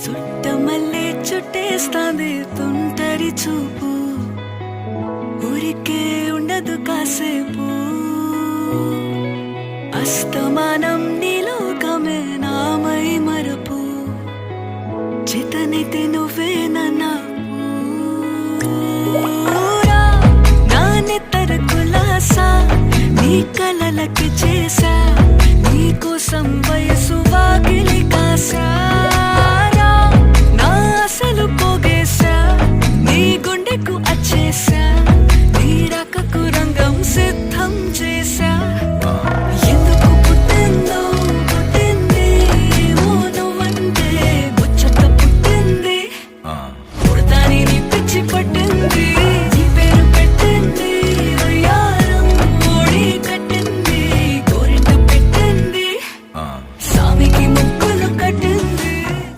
చుట్టమల్లే చుట్టేస్తాంది తుంటరి చూపు, ఊరికే ఉండదు కాసేపు. అస్తమానం నీలోకమే నామై మరపు, చితనైతే నువ్వే నన్నా నా నెత్తర కులాసా, నీ కలలకి చేసా, నీ కోసం వయసు వాకిలి కాసా.